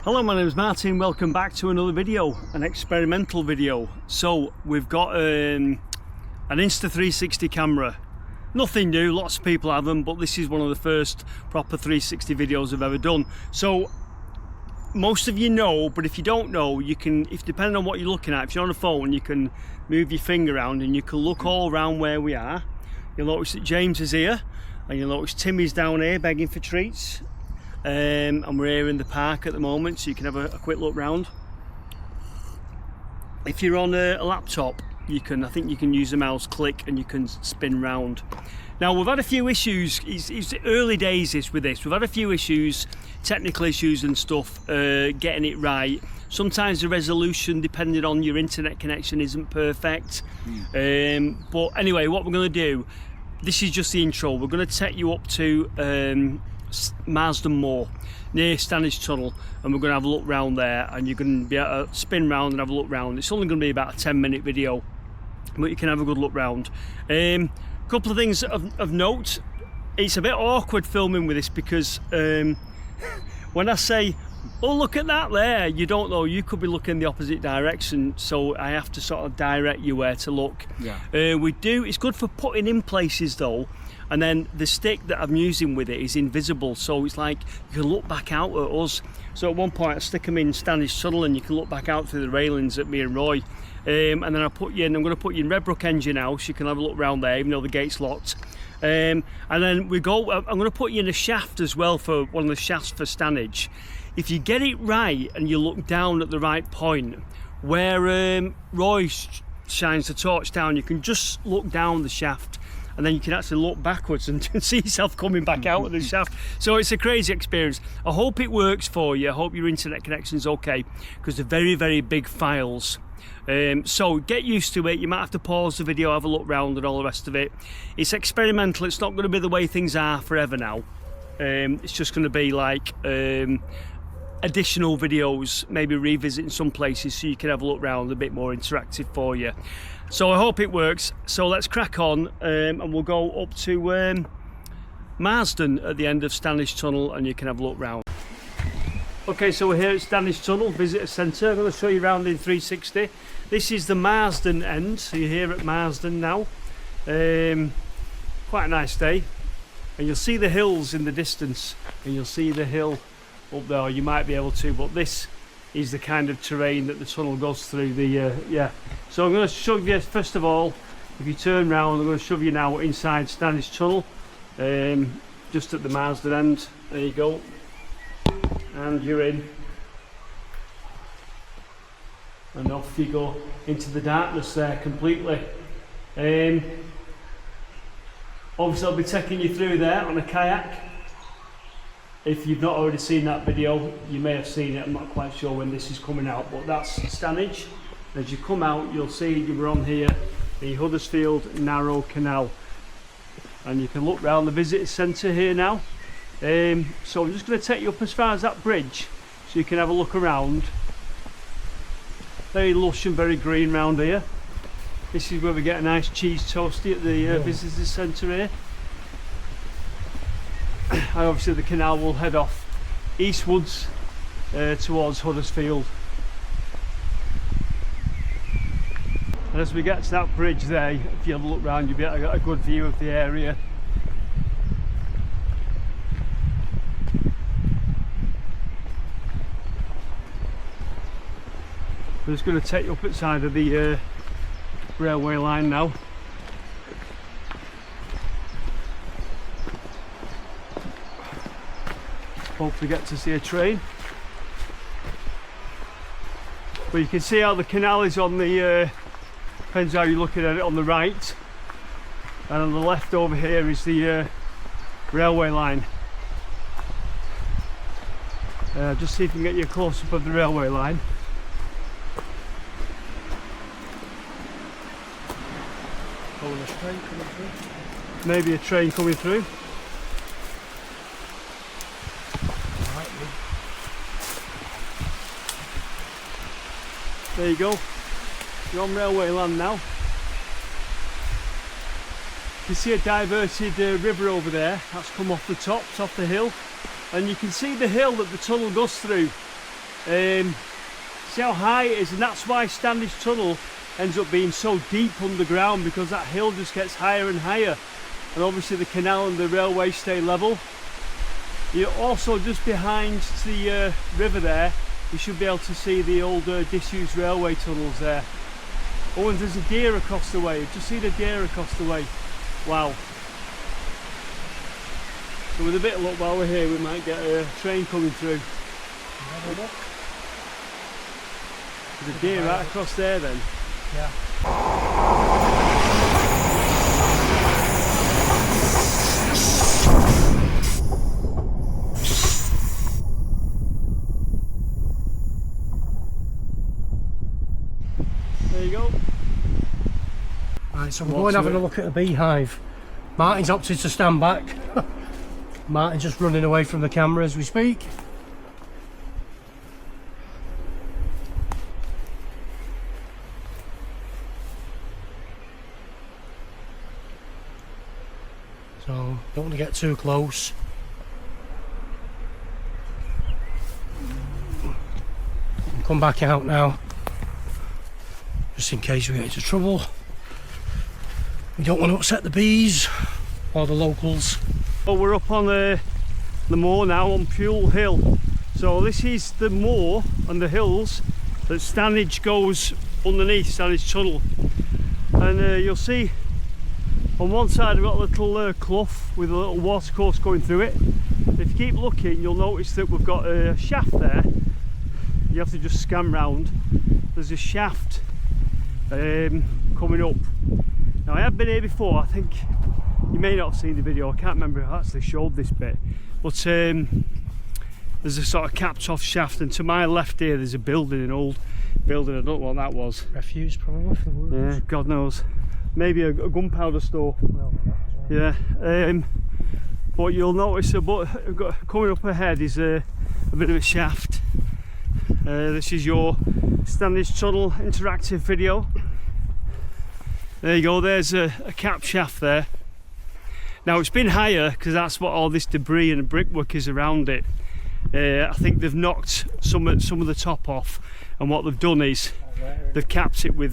Hello, my name is Martin. Welcome back to another video, an experimental video. So we've got an Insta 360 camera. Nothing new, lots of people have them, but this is one of the first proper 360 videos I've ever done. So most of you know, but if you don't know, you can, if depending on what you're looking at, if you're on a phone, you can move your finger around and you can look all around where we are. You'll notice that James is here, and you'll notice Timmy's down here begging for treats. And we're here in the park at the moment, so you can have a quick look round. If you're on a laptop, you can, I think you can use the mouse click and you can spin round. Now we've had a few issues, it's early days with this, we've had a few issues, technical issues and stuff, getting it right. Sometimes the resolution, depending on your internet connection, isn't perfect. But anyway, what we're going to do, this is just the intro, we're going to take you up to Marsden Moor near Standedge tunnel, and we're going to have a look round there, and you're going to be able to spin round and have a look round. It's only going to be about a 10-minute video, but you can have a good look round. Couple of things of note. It's a bit awkward filming with this because when I say, oh look at that there, you don't know, you could be looking the opposite direction, so I have to sort of direct you where to look. It's good for putting in places though, and then the stick that I'm using with it is invisible, so it's like you can look back out at us. So at one point I stick them in Standedge tunnel and you can look back out through the railings at me and Roy. And then I'm going to put you in Redbrook engine house, you can have a look around there even though the gate's locked. And then I'm going to put you in a shaft as well, for one of the shafts for Standedge. If you get it right and you look down at the right point where Roy shines the torch down, you can just look down the shaft and then you can actually look backwards and see yourself coming back out of the shaft. So it's a crazy experience. I hope it works for you. I hope your internet connection's okay, because they're very, very big files. So get used to it. You might have to pause the video, have a look round and all the rest of it. It's experimental. It's not going to be the way things are forever now. It's just going to be like additional videos, maybe revisiting some places so you can have a look round, a bit more interactive for you. So I hope it works. So let's crack on, and we'll go up to Marsden at the end of Standedge tunnel and you can have a look round. Okay, so we're here at Standedge tunnel visitor centre. I'm going to show you around in 360. This is the Marsden end, so you're here at Marsden now. Quite a nice day, and you'll see the hills in the distance, and you'll see the hill up there, you might be able to, but this is the kind of terrain that the tunnel goes through. So I'm going to shove you, first of all, if you turn round, I'm going to shove you now inside Standedge tunnel, just at the Marsden end. There you go, and you're in, and off you go into the darkness there completely. Obviously I'll be taking you through there on a kayak. If you've not already seen that video, you may have seen it, I'm not quite sure when this is coming out, but that's Standedge. As you come out, you'll see you're on here, the Huddersfield narrow canal, and you can look round the visitor centre here now. So I'm just going to take you up as far as that bridge so you can have a look around. Very lush and very green round here. This is where we get a nice cheese toastie at the visitor centre here. And obviously the canal will head off eastwards towards Huddersfield. And as we get to that bridge there, if you have a look round, you'll get a good view of the area. I'm just going to take you up outside of the railway line now. Hopefully get to see a train. But you can see how the canal is on the, depends how you're looking at it, on the right. And on the left over here is the railway line. Just see if we can get you a close-up of the railway line. Oh, there's a train coming through. Maybe a train coming through. There you go, you're on railway land now. You can see a diverted river over there, that's come off the top, off the hill. And you can see the hill that the tunnel goes through. See how high it is, and that's why Standedge Tunnel ends up being so deep underground, because that hill just gets higher and higher, and obviously the canal and the railway stay level. You're also just behind the river there, you should be able to see the old disused railway tunnels there. Oh, and there's a deer across the way. Just see the deer across the way. Wow. So with a bit of luck while we're here, we might get a train coming through. There's a deer right across there then. Yeah. There you go. Right, so we're going having a look at the beehive. Martin's opted to stand back. Martin's just running away from the camera as we speak. So, don't want to get too close. Come back out now, just in case we get into trouble. We don't want to upset the bees or the locals. Well, we're up on the moor now on Pule Hill. So this is the moor and the hills that Standedge goes underneath, Standedge Tunnel. And you'll see on one side we've got a little clough with a little water course going through it. If you keep looking, you'll notice that we've got a shaft there. You have to just scan round. There's a shaft coming up. Now I have been here before. I think you may not have seen the video. I can't remember if I actually showed this bit, but there's a sort of capped off shaft, and to my left here there's a building, an old building. I don't know what that was. Refuse probably for the works. Yeah, God knows. Maybe a gunpowder store. Well, yeah. But you'll notice coming up ahead is a bit of a shaft. This is your Standedge Tunnel interactive video. There you go, there's a cap shaft there. Now it's been higher because that's what all this debris and brickwork is around it. I think they've knocked some of the top off, and what they've done is they've capped it with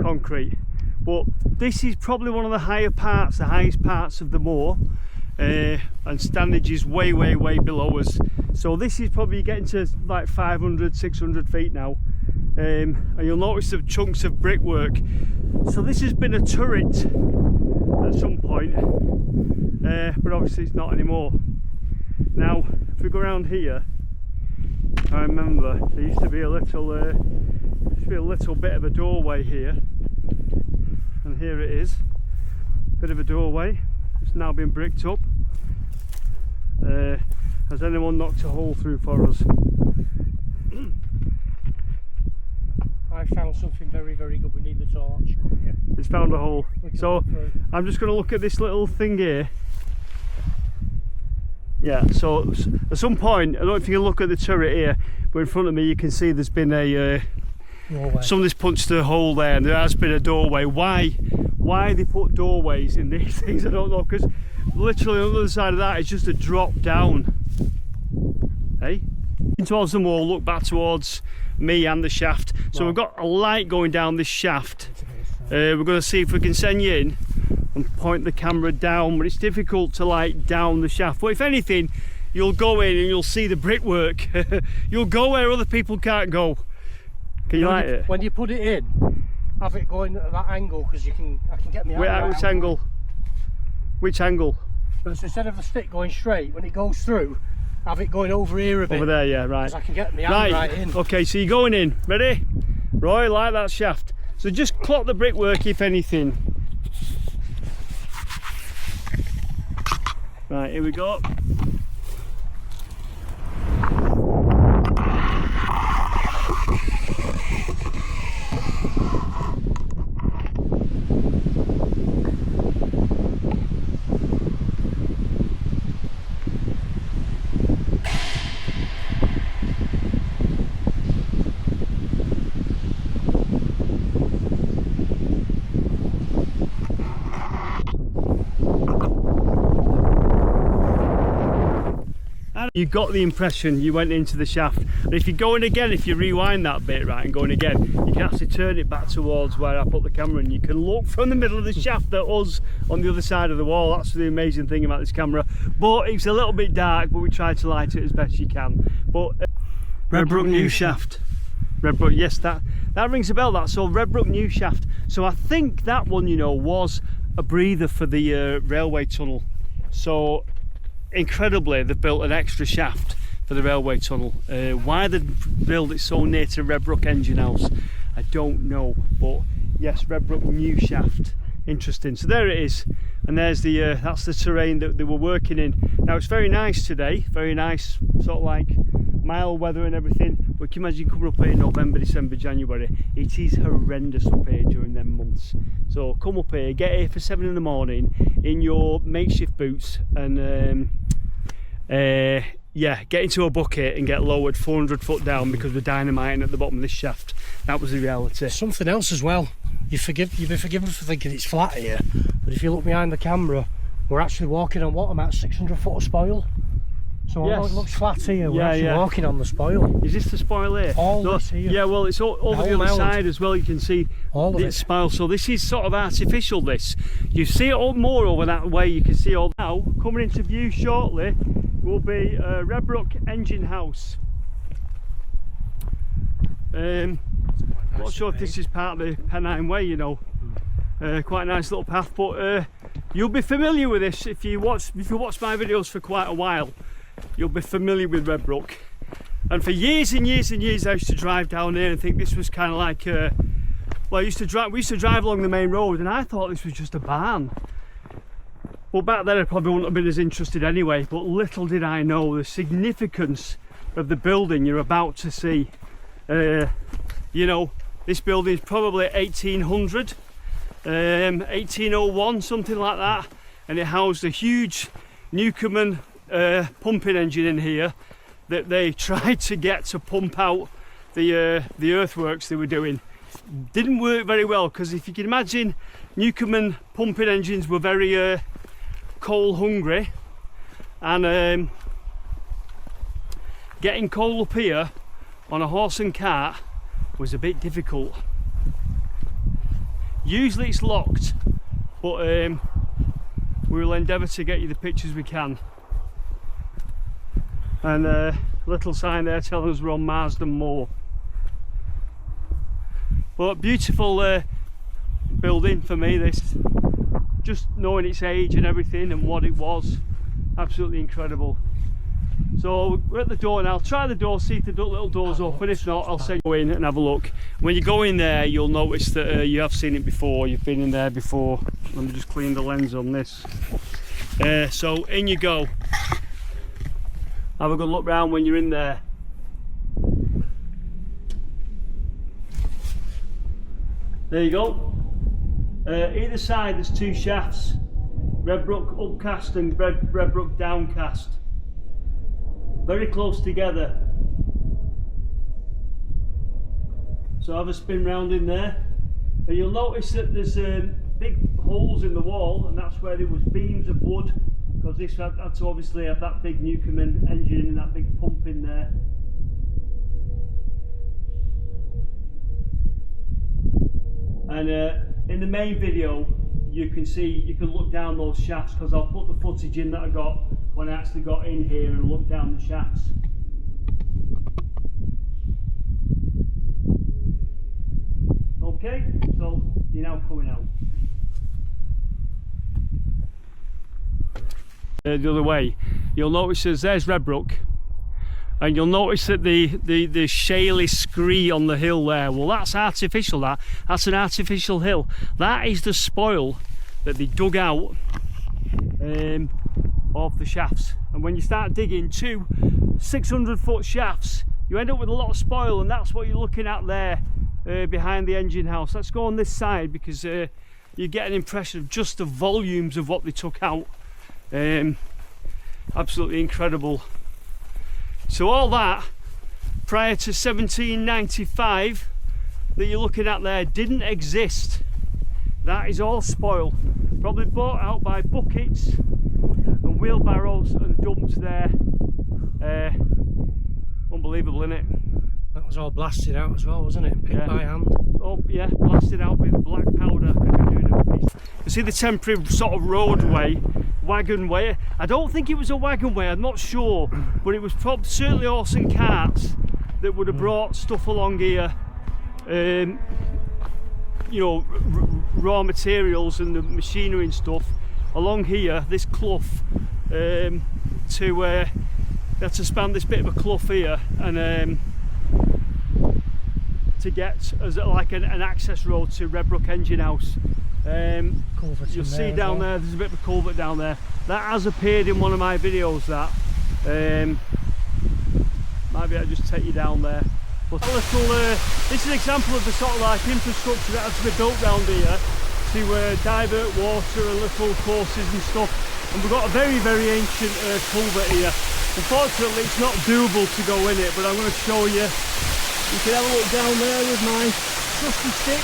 concrete. But this is probably one of the highest parts of the moor, and Standedge is way below us. So this is probably getting to like 500, 600 feet now. And you'll notice the chunks of brickwork. So this has been a turret at some point, but obviously it's not anymore. Now if we go around here, I remember there used to be a little bit of a doorway here, and here it is, bit of a doorway. It's now been bricked up. Has anyone knocked a hole through for us? I found something very good. We need the torch. Come here. It's found a hole. So I'm just going to look at this little thing here. Yeah, so at some point, I don't know if you can look at the turret here, but in front of me you can see there's been a somebody's punched a hole there, and there has been a doorway. Why they put doorways in these things, I don't know, because literally on the other side of that is just a drop down. Hey, towards the wall, look back towards me and the shaft. So we've got a light going down this shaft. We're going to see if we can send you in and point the camera down, but it's difficult to light down the shaft. But if anything, you'll go in and you'll see the brickwork. You'll go where other people can't go. Can you light it? When you put it in, have it going at that angle, because I can get me out. Which angle? Which angle? But so instead of the stick going straight, when it goes through, have it going over here a bit. Over there, yeah, right. I can get my hand right in. Okay, so you're going in. Ready? Roy, light that shaft. So just clock the brickwork if anything. Right, here we go. You got the impression you went into the shaft. And if you're going again, if you rewind that bit, right, and going again, you can actually turn it back towards where I put the camera and you can look from the middle of the shaft at us on the other side of the wall. That's the amazing thing about this camera. But it's a little bit dark, but we tried to light it as best you can. But Redbrook new shaft. Redbrook, yes, that rings a bell, that. So Redbrook new shaft. So I think that one, you know, was a breather for the railway tunnel. So incredibly, they've built an extra shaft for the railway tunnel. Why they build it so near to Redbrook engine house, I don't know. But yes, Redbrook new shaft. Interesting. So there it is, and there's the that's the terrain that they were working in. Now it's very nice today, very nice, sort of like mild weather and everything. But can you imagine coming up here in November, December, January? It is horrendous up here during them months. So come up here, get here for 7 in the morning in your makeshift boots, and yeah, get into a bucket and get lowered 400 foot down because we're dynamiting at the bottom of this shaft. That was the reality. Something else as well. You'd be forgiven for thinking it's flat here, but if you look behind the camera, we're actually walking on what, about 600 foot of spoil. So yes. although it looks flat here, we're actually walking on the spoil. Is this the spoil here? All this here. Yeah, well, it's all over the other side as well. You can see all of it. Spoil. So this is sort of artificial. This you see it all more over that way. You can see all now coming into view shortly will be Redbrook engine house. Not sure if this is part of the Pennine way, you know. Quite a nice little path, but you'll be familiar with this if you watch my videos for quite a while. You'll be familiar with Redbrook, and for years and years and years I used to drive down here and think this was kind of like well, we used to drive along the main road and I thought this was just a barn. Well, back then I probably wouldn't have been as interested anyway, but little did I know the significance of the building you're about to see. You know, this building is probably 1800, 1801, something like that, and it housed a huge Newcomen pumping engine in here that they tried to get to pump out the earthworks they were doing. Didn't work very well, because if you can imagine, Newcomen pumping engines were very coal hungry, and getting coal up here on a horse and cart was a bit difficult. Usually it's locked, but we will endeavour to get you the pictures we can. And little sign there telling us we're on Marsden Moor. But beautiful building for me, this. Just knowing its age and everything and what it was, absolutely incredible. So we're at the door now. Try the door, see if the little door's open. If not, I'll say go in and have a look. When you go in there, you'll notice that you have seen it before. You've been in there before. Let me just clean the lens on this. So in you go. Have a good look round when you're in there. There you go. Either side there's 2 shafts. Redbrook upcast and Redbrook downcast. Very close together. So have a spin round in there, and you'll notice that there's big holes in the wall, and that's where there was beams of wood, because this had to obviously have that big Newcomen engine and that big pump in there. And in the main video you can look down those shafts, because I'll put the footage in that I got when I actually got in here and looked down the shafts. Okay, so you're now coming out. The other way, you'll notice there's Redbrook, and you'll notice that the shaly scree on the hill there, well, that's artificial. That's an artificial hill. That is the spoil that they dug out of the shafts. And when you start digging 2 600-foot shafts, you end up with a lot of spoil, and that's what you're looking at there behind the engine house. Let's go on this side, because you get an impression of just the volumes of what they took out. Absolutely incredible. So all that prior to 1795 that you're looking at there didn't exist. That is all spoil, probably bought out by buckets and wheelbarrows and dumped there Unbelievable, isn't it? That was all blasted out as well, wasn't it? Picked by hand. Oh yeah, blasted out with black powder. You see the temporary sort of roadway, wagon way. I don't think it was a wagon way, I'm not sure, but it was certainly horse and carts that would have brought stuff along here. You know, raw materials and the machinery and stuff along here, this clough, to span this bit of a clough here, and to get as like an access road to Redbrook engine house. You'll see down there, there's a bit of a culvert down there. That has appeared in one of my videos, that. Maybe I'll just take you down there. But a little, this is an example of the sort of like infrastructure that has to be built down here to divert water and little courses and stuff. And we've got a very, very ancient culvert here. Unfortunately, it's not doable to go in it, but I'm going to show you. You can have a look down there with my trusty stick.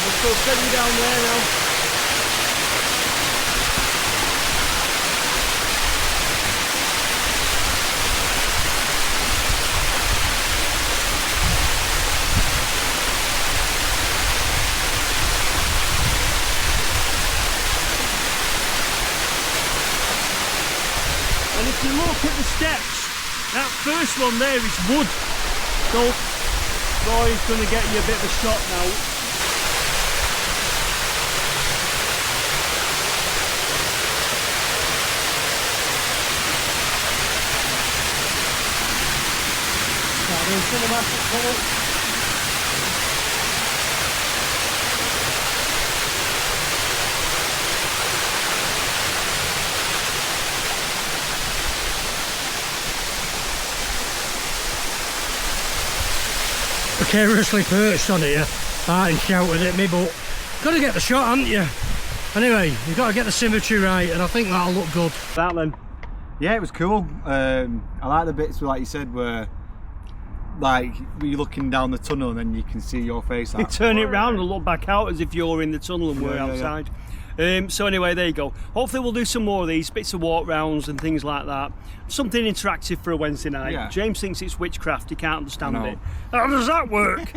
Let's go steady down there now. And if you look at the steps, that first one there is wood. So Roy's going to get you a bit of a shot now. Cinematic colour. Precariously perched on here, and shouted at me, but got to get the shot, haven't you? Anyway, you've got to get the symmetry right, and I think that'll look good. That then? Yeah, it was cool. I like the bits where, like you said, where like you're looking down the tunnel and then you can see your face. You turn it round and look back out as if you're in the tunnel and we're outside. So anyway, there you go. Hopefully we'll do some more of these bits of walk rounds and things like that. Something interactive for a Wednesday night. Yeah. James thinks it's witchcraft, he can't understand it. How does that work?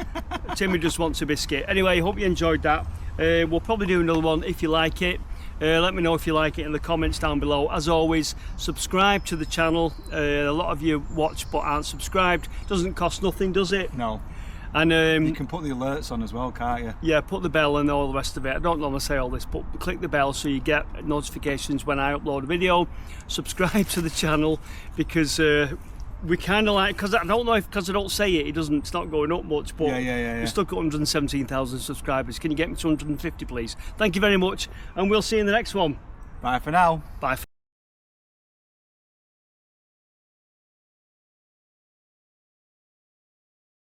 Timmy just wants a biscuit. Anyway, hope you enjoyed that. We'll probably do another one if you like it. Let me know if you like it in the comments down below. As always, subscribe to the channel. A lot of you watch but aren't subscribed. Doesn't cost nothing, does it? No. And you can put the alerts on as well, can't you? Yeah, put the bell and all the rest of it. I don't normally say all this, but click the bell so you get notifications when I upload a video. Subscribe to the channel, because we kind of like, because I don't know if, because I don't say it, it's not going up much, but we're stuck at 117,000 subscribers. Can you get me to 150, please? Thank you very much, and we'll see you in the next one. Bye for now. Bye.